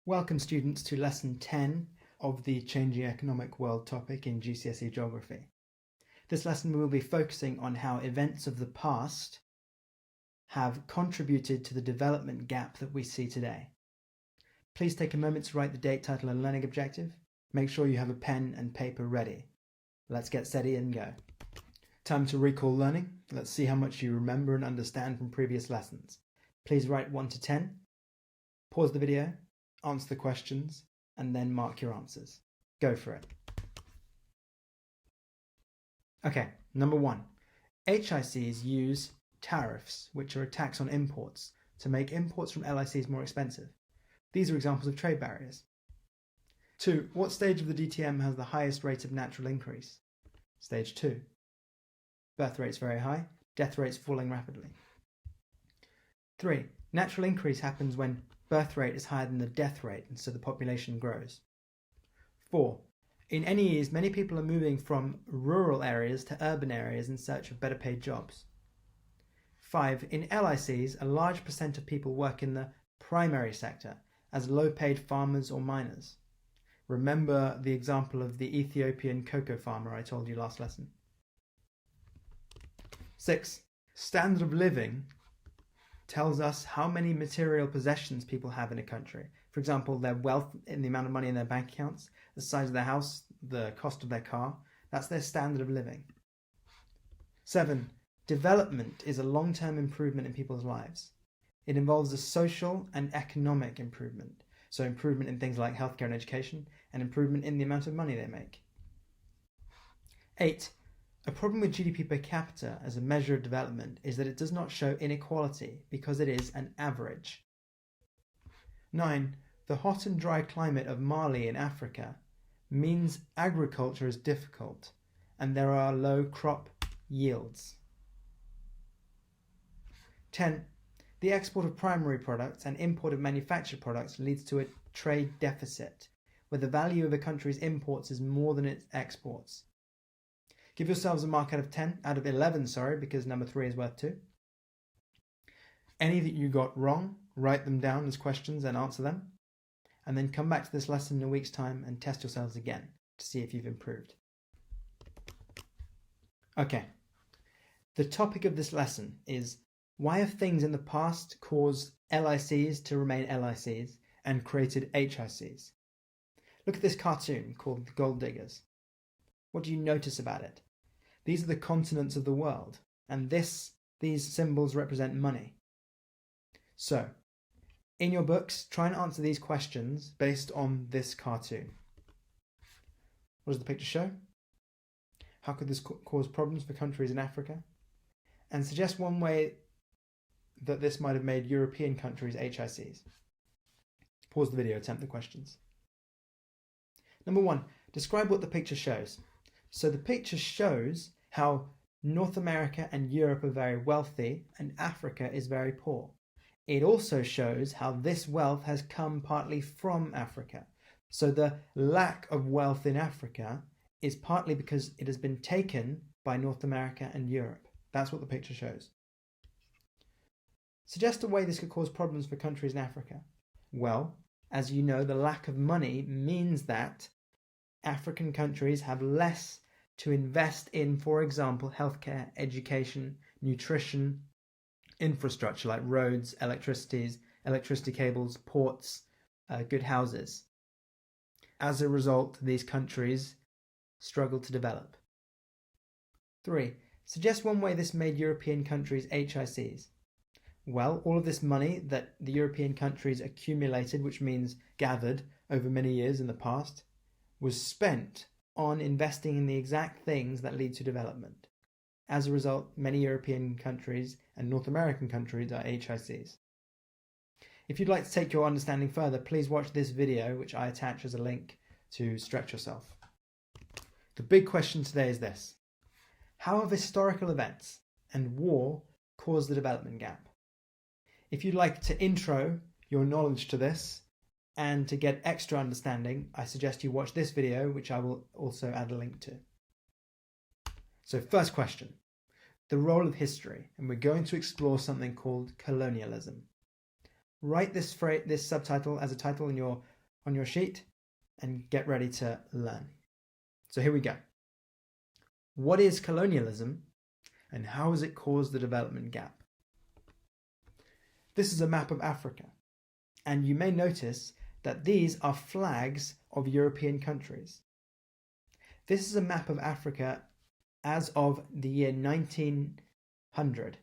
Welcome students to lesson 10 of the Changing Economic World topic in GCSE Geography. This lesson we will be focusing on how events of the past have contributed to the development gap that we see today. Please take a moment to write the date, title and learning objective. Make sure you have a pen and paper ready. Let's get steady and go. Time to recall learning. Let's see how much you remember and understand from previous lessons. Please write 1 to 10. Pause the video. Answer the questions, and then mark your answers. Go for it. Okay, number 1. HICs use tariffs, which are a tax on imports, to make imports from LICs more expensive. These are examples of trade barriers. 2. What stage of the DTM has the highest rate of natural increase? Stage 2. Birth rates very high, death rates falling rapidly. 3. Natural increase happens when birth rate is higher than the death rate, and so the population grows. 4. In NEEs, many people are moving from rural areas to urban areas in search of better paid jobs. 5. In LICs, a large percent of people work in the primary sector as low-paid farmers or miners. Remember the example of the Ethiopian cocoa farmer I told you last lesson. 6. Standard of living tells us how many material possessions people have in a country. For example, their wealth in the amount of money in their bank accounts, the size of their house, the cost of their car. That's their standard of living. 7. Development is a long-term improvement in people's lives. It involves a social and economic improvement. So improvement in things like healthcare and education, and improvement in the amount of money they make. 8. A problem with GDP per capita as a measure of development is that it does not show inequality because it is an average. 9. The hot and dry climate of Mali in Africa means agriculture is difficult and there are low crop yields. 10. The export of primary products and import of manufactured products leads to a trade deficit, where the value of a country's imports is more than its exports. Give yourselves a mark out of 11, because number 3 is worth 2. Any that you got wrong, write them down as questions and answer them. And then come back to this lesson in a week's time and test yourselves again to see if you've improved. Okay, the topic of this lesson is why have things in the past caused LICs to remain LICs and created HICs? Look at this cartoon called The Gold Diggers. What do you notice about it? These are the continents of the world, and these symbols represent money. So, in your books, try and answer these questions based on this cartoon. What does the picture show? How could this cause problems for countries in Africa? And suggest one way that this might have made European countries HICs. Pause the video, attempt the questions. Number 1, describe what the picture shows. So the picture shows how North America and Europe are very wealthy and Africa is very poor. It also shows how this wealth has come partly from Africa. So the lack of wealth in Africa is partly because it has been taken by North America and Europe. That's what the picture shows. Suggest a way this could cause problems for countries in Africa. Well, as you know, the lack of money means that African countries have less to invest in, for example, healthcare, education, nutrition, infrastructure like roads, electricity cables, ports, good houses. As a result, these countries struggle to develop. 3. Suggest one way this made European countries HICs. Well, all of this money that the European countries accumulated, which means gathered over many years in the past, was spent on investing in the exact things that lead to development. As a result, many European countries and North American countries are HICs. If you'd like to take your understanding further, please watch this video, which I attach as a link to stretch yourself. The big question today is this: how have historical events and war caused the development gap? If you'd like to intro your knowledge to this, and to get extra understanding, I suggest you watch this video, which I will also add a link to. So first question, the role of history, and we're going to explore something called colonialism. Write this subtitle as a title in your on your sheet and get ready to learn. So here we go. What is colonialism and how has it caused the development gap? This is a map of Africa, and you may notice that these are flags of European countries. This is a map of Africa as of the year 1900.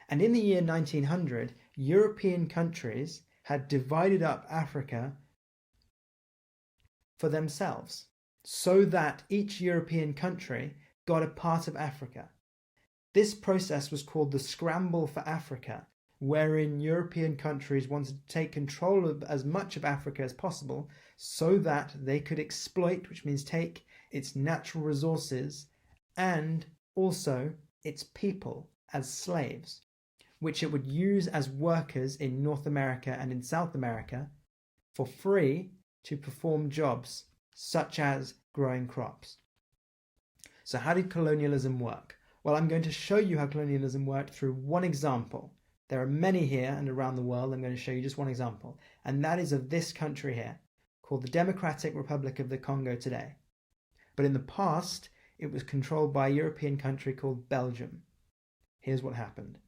And in the year 1900, European countries had divided up Africa for themselves so that each European country got a part of Africa. This process was called the Scramble for Africa, wherein European countries wanted to take control of as much of Africa as possible so that they could exploit, which means take, its natural resources and also its people as slaves, which it would use as workers in North America and in South America for free to perform jobs such as growing crops. So how did colonialism work? Well, I'm going to show you how colonialism worked through one example. There are many here and around the world. I'm going to show you just one example, and that is of this country here, called the Democratic Republic of the Congo today. But in the past, it was controlled by a European country called Belgium. Here's what happened.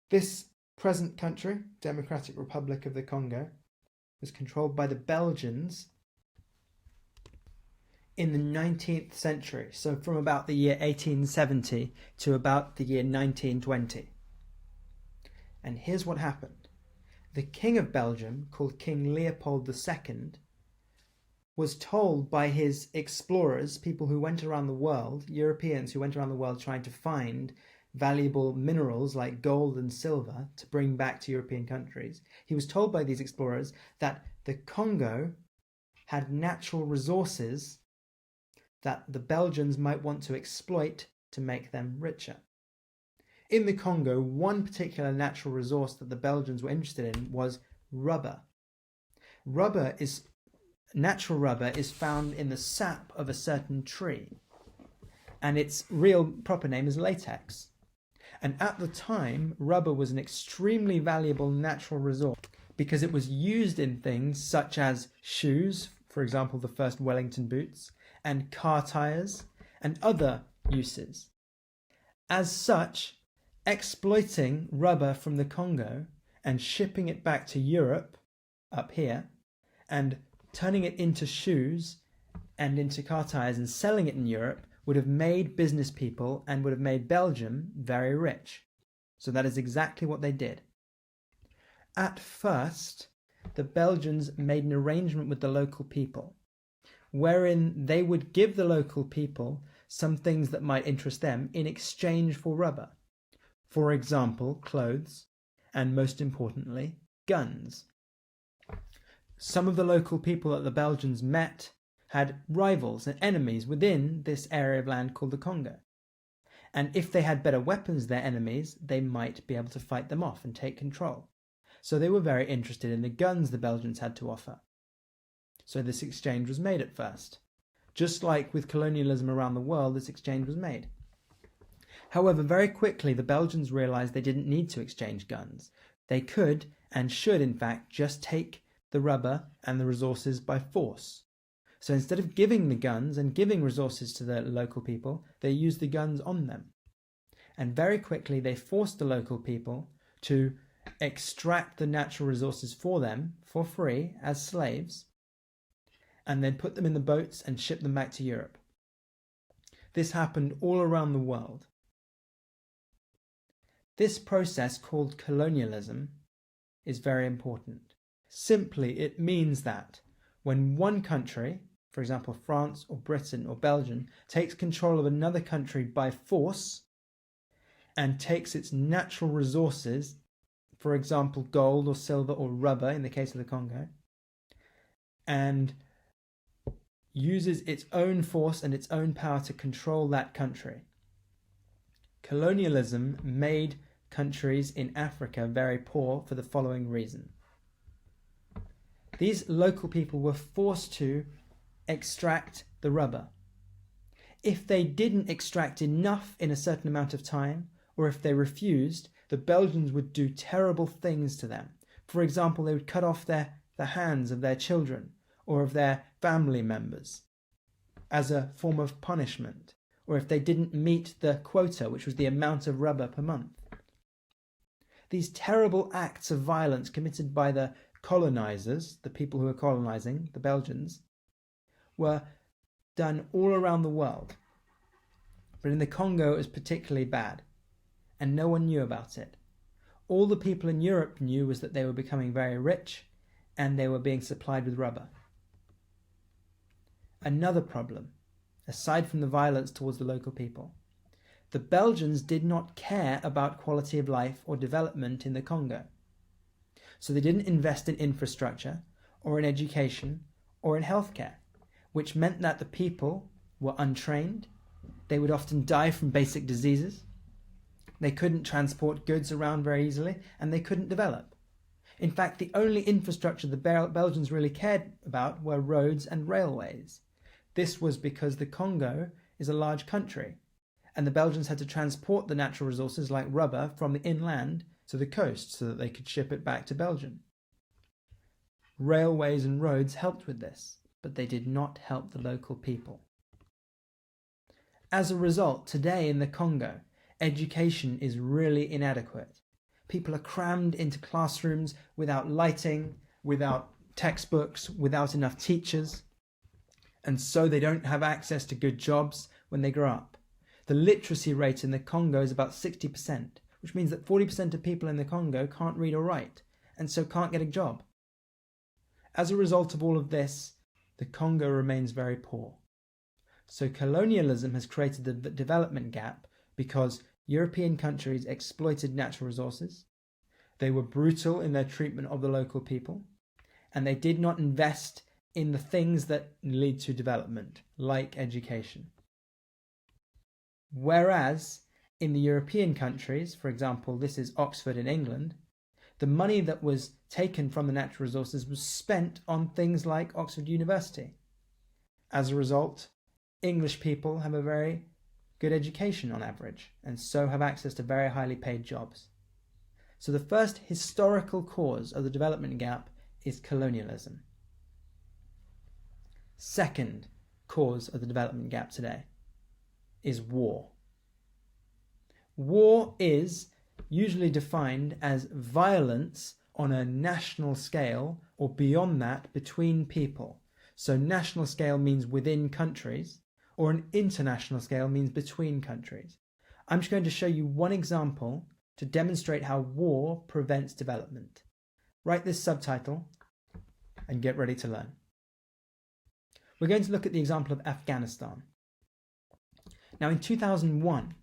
This present country, Democratic Republic of the Congo, was controlled by the Belgians in the 19th century, so from about the year 1870 to about the year 1920. And here's what happened. The King of Belgium, called King Leopold II, was told by his explorers, people who went around the world, Europeans who went around the world trying to find valuable minerals like gold and silver to bring back to European countries. He was told by these explorers that the Congo had natural resources that the Belgians might want to exploit to make them richer. In the Congo, one particular natural resource that the Belgians were interested in was rubber. Natural rubber is found in the sap of a certain tree, and its real proper name is latex. And at the time, rubber was an extremely valuable natural resource because it was used in things such as shoes, for example, the first Wellington boots, and car tires, and other uses. As such, exploiting rubber from the Congo and shipping it back to Europe, up here, and turning it into shoes and into car tires and selling it in Europe would have made business people and would have made Belgium very rich. So that is exactly what they did. At first, the Belgians made an arrangement with the local people, wherein they would give the local people some things that might interest them in exchange for rubber. For example, clothes, and most importantly, guns. Some of the local people that the Belgians met had rivals and enemies within this area of land called the Congo. And if they had better weapons than their enemies, they might be able to fight them off and take control. So they were very interested in the guns the Belgians had to offer. So this exchange was made at first. Just like with colonialism around the world, this exchange was made. However, very quickly the Belgians realized they didn't need to exchange guns. They could, and should in fact, just take the rubber and the resources by force. So instead of giving the guns and giving resources to the local people, they used the guns on them. And very quickly they forced the local people to extract the natural resources for them for free as slaves, and then put them in the boats and ship them back to Europe. This happened all around the world. This process, called colonialism, is very important. Simply, it means that when one country, for example France or Britain or Belgium, takes control of another country by force and takes its natural resources, for example gold or silver or rubber in the case of the Congo, and uses its own force and its own power to control that country. Colonialism made countries in Africa very poor for the following reason. These local people were forced to extract the rubber. If they didn't extract enough in a certain amount of time, or if they refused, the Belgians would do terrible things to them. For example, they would cut off the hands of their children or of their family members as a form of punishment, or if they didn't meet the quota, which was the amount of rubber per month. These terrible acts of violence committed by the colonizers, the people who were colonizing, the Belgians, were done all around the world. But in the Congo it was particularly bad, and no one knew about it. All the people in Europe knew was that they were becoming very rich and they were being supplied with rubber. Another problem, aside from the violence towards the local people, the Belgians did not care about quality of life or development in the Congo. So they didn't invest in infrastructure or in education or in healthcare, which meant that the people were untrained. They would often die from basic diseases. They couldn't transport goods around very easily, and they couldn't develop. In fact, the only infrastructure the Belgians really cared about were roads and railways. This was because the Congo is a large country, and the Belgians had to transport the natural resources like rubber from the inland to the coast so that they could ship it back to Belgium. Railways and roads helped with this, but they did not help the local people. As a result, today in the Congo, education is really inadequate. People are crammed into classrooms without lighting, without textbooks, without enough teachers, and so they don't have access to good jobs when they grow up. The literacy rate in the Congo is about 60%, which means that 40% of people in the Congo can't read or write, and so can't get a job. As a result of all of this, the Congo remains very poor. So colonialism has created the development gap because European countries exploited natural resources, they were brutal in their treatment of the local people, and they did not invest in the things that lead to development, like education. Whereas in the European countries, for example, this is Oxford in England, the money that was taken from the natural resources was spent on things like Oxford University. As a result, English people have a very good education on average, and so have access to very highly paid jobs. So the first historical cause of the development gap is colonialism. Second cause of the development gap today is war. War is usually defined as violence on a national scale or beyond that between people. So national scale means within countries, or an international scale means between countries. I'm just going to show you one example to demonstrate how war prevents development. Write this subtitle and get ready to learn. We're going to look at the example of Afghanistan. Now in 2001,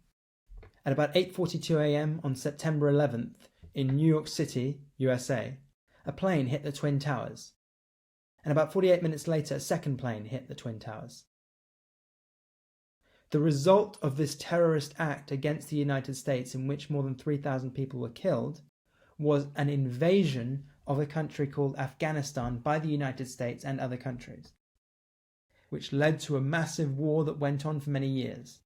at about 8:42 a.m. on September 11th in New York City, USA, a plane hit the Twin Towers. And about 48 minutes later, a second plane hit the Twin Towers. The result of this terrorist act against the United States, in which more than 3,000 people were killed, was an invasion of a country called Afghanistan by the United States and other countries, which led to a massive war that went on for many years.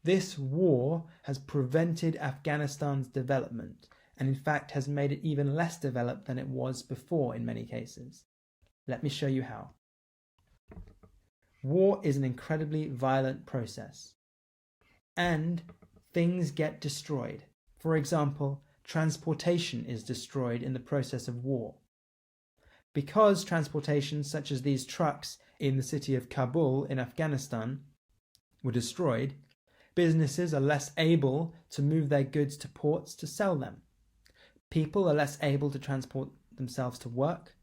This war has prevented Afghanistan's development, and in fact has made it even less developed than it was before in many cases. Let me show you how. War is an incredibly violent process, and things get destroyed. For example, transportation is destroyed in the process of war. Because transportation, such as these trucks in the city of Kabul in Afghanistan, were destroyed, businesses are less able to move their goods to ports to sell them. People are less able to transport themselves to work,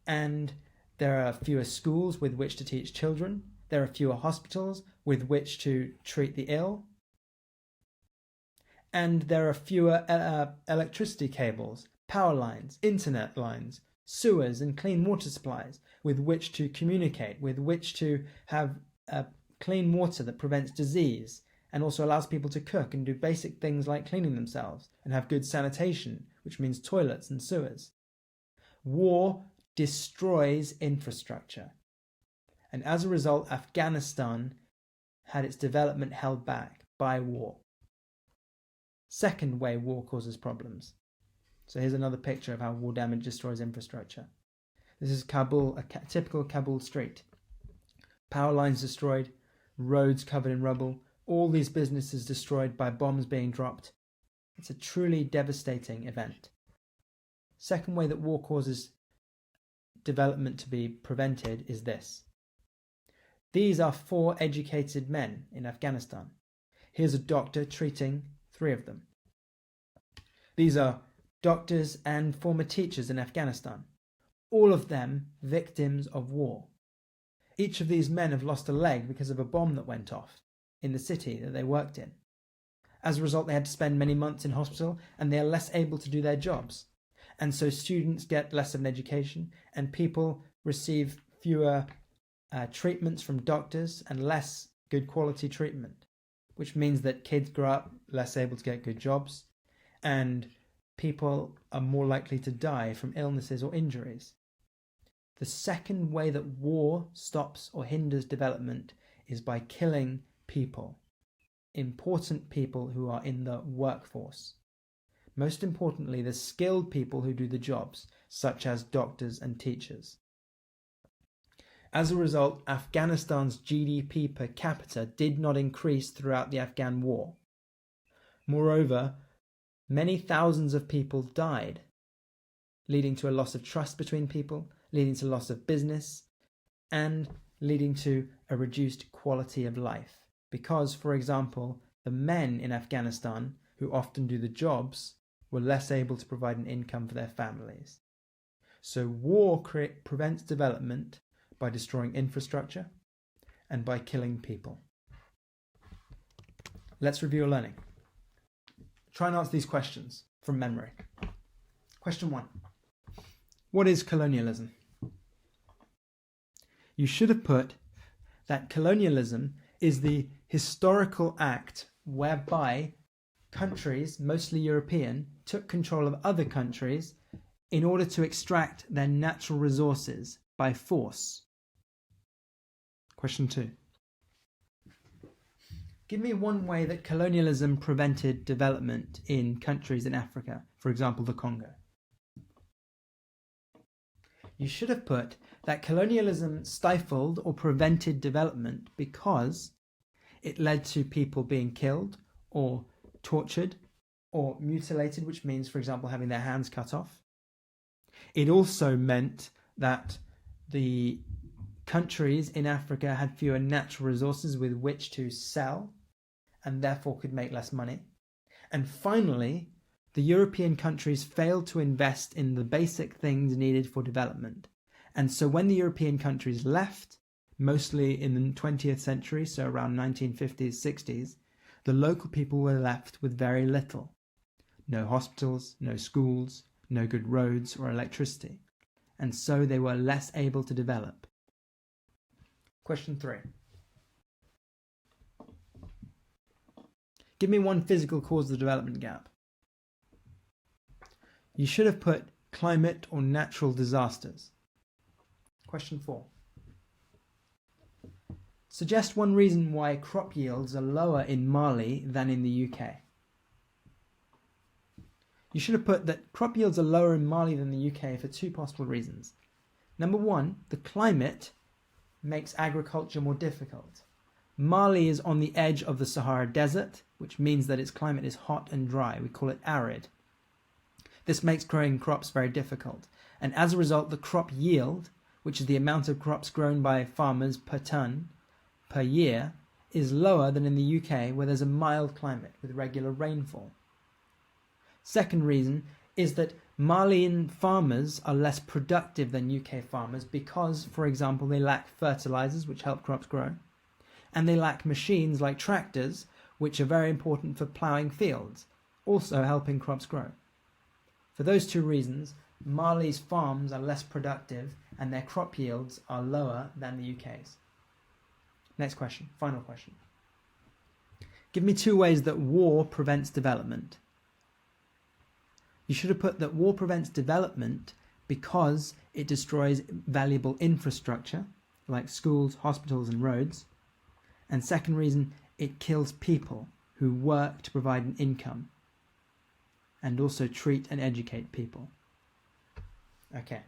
and there are fewer schools with which to teach children. There are fewer hospitals with which to treat the ill. And there are fewer electricity cables, power lines, internet lines, sewers and clean water supplies with which to communicate, with which to have clean water that prevents disease and also allows people to cook and do basic things like cleaning themselves and have good sanitation, which means toilets and sewers. War destroys infrastructure. And as a result, Afghanistan had its development held back by war. Second way war causes problems So here's another picture of how war damage destroys infrastructure. This is Kabul, a typical Kabul street. Power lines destroyed, roads covered in rubble, all these businesses destroyed by bombs being dropped. It's a truly devastating event. Second way that war causes development to be prevented is this. These are 4 educated men in Afghanistan. Here's a doctor treating 3 of them. These are doctors and former teachers in Afghanistan, all of them victims of war. Each of these men have lost a leg because of a bomb that went off in the city that they worked in. As a result, they had to spend many months in hospital and they are less able to do their jobs. And so students get less of an education and people receive fewer treatments from doctors and less good quality treatment, which means that kids grow up less able to get good jobs and people are more likely to die from illnesses or injuries. The second way that war stops or hinders development is by killing people, important people who are in the workforce. Most importantly, the skilled people who do the jobs, such as doctors and teachers. As a result, Afghanistan's GDP per capita did not increase throughout the Afghan war. Moreover, many thousands of people died, leading to a loss of trust between people, leading to loss of business, and leading to a reduced quality of life. Because, for example, the men in Afghanistan, who often do the jobs, were less able to provide an income for their families. So war prevents development by destroying infrastructure and by killing people. Let's review your learning. Try and answer these questions from memory. Question 1. What is colonialism? You should have put that colonialism is the historical act whereby countries, mostly European, took control of other countries in order to extract their natural resources by force. Question 2. Give me one way that colonialism prevented development in countries in Africa, for example, the Congo. You should have put that colonialism stifled or prevented development because it led to people being killed or tortured or mutilated, which means, for example, having their hands cut off. It also meant that the countries in Africa had fewer natural resources with which to sell and therefore could make less money. And finally, the European countries failed to invest in the basic things needed for development. And so when the European countries left, mostly in the 20th century, so around 1950s, 60s, the local people were left with very little. No hospitals, no schools, no good roads or electricity. And so they were less able to develop. Question 3. Give me one physical cause of the development gap. You should have put climate or natural disasters. Question 4. Suggest one reason why crop yields are lower in Mali than in the UK. You should have put that crop yields are lower in Mali than the UK for 2 possible reasons. Number 1, the climate makes agriculture more difficult. Mali is on the edge of the Sahara Desert, which means that its climate is hot and dry. We call it arid. This makes growing crops very difficult. And as a result, the crop yield, which is the amount of crops grown by farmers per ton per year, is lower than in the UK, where there's a mild climate with regular rainfall. Second reason is that Malian farmers are less productive than UK farmers because, for example, they lack fertilizers, which help crops grow, and they lack machines like tractors, which are very important for ploughing fields, also helping crops grow. For those 2 reasons, Mali's farms are less productive and their crop yields are lower than the UK's. Next question, final question. Give me 2 ways that war prevents development. You should have put that war prevents development because it destroys valuable infrastructure, like schools, hospitals and roads. And second reason, it kills people who work to provide an income. and also treat and educate people. Okay,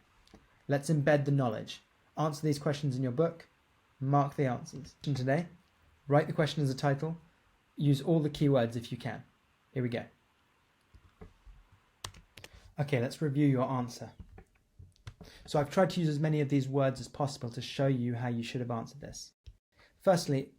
let's embed the knowledge. Answer these questions in your book. Mark the answers. Today, write the question as a title. Use all the keywords if you can. Here we go. Okay, let's review your answer. So I've tried to use as many of these words as possible to show you how you should have answered this. Firstly,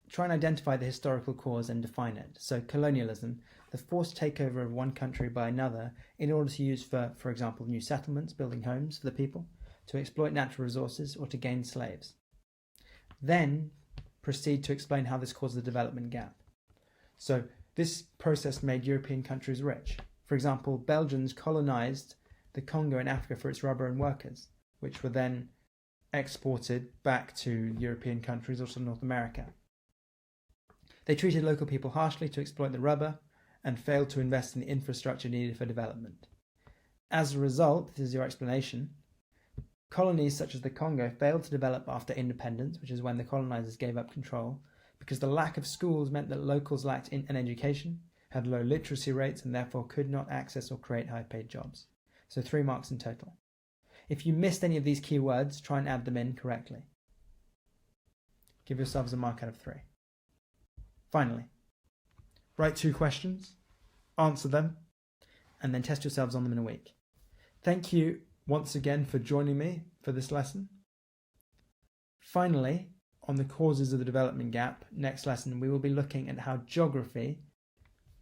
try and identify the historical cause and define it. So colonialism, the forced takeover of one country by another in order to use for example, new settlements, building homes for the people, to exploit natural resources, or to gain slaves. Then proceed to explain how this caused the development gap. So this process made European countries rich. For example, Belgians colonized the Congo in Africa for its rubber and workers, which were then exported back to European countries, also North America. They treated local people harshly to exploit the rubber and failed to invest in the infrastructure needed for development. As a result, this is your explanation, colonies such as the Congo failed to develop after independence, which is when the colonizers gave up control, because the lack of schools meant that locals lacked an education, had low literacy rates, and therefore could not access or create high-paid jobs. So 3 marks in total. If you missed any of these key words, try and add them in correctly. Give yourselves a mark out of 3. Finally, write 2 questions, answer them, and then test yourselves on them in a week. Thank you once again for joining me for this lesson. Finally, on the causes of the development gap, next lesson we will be looking at how geography,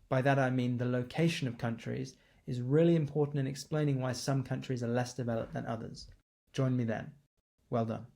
by that I mean the location of countries, is really important in explaining why some countries are less developed than others. Join me then. Well done.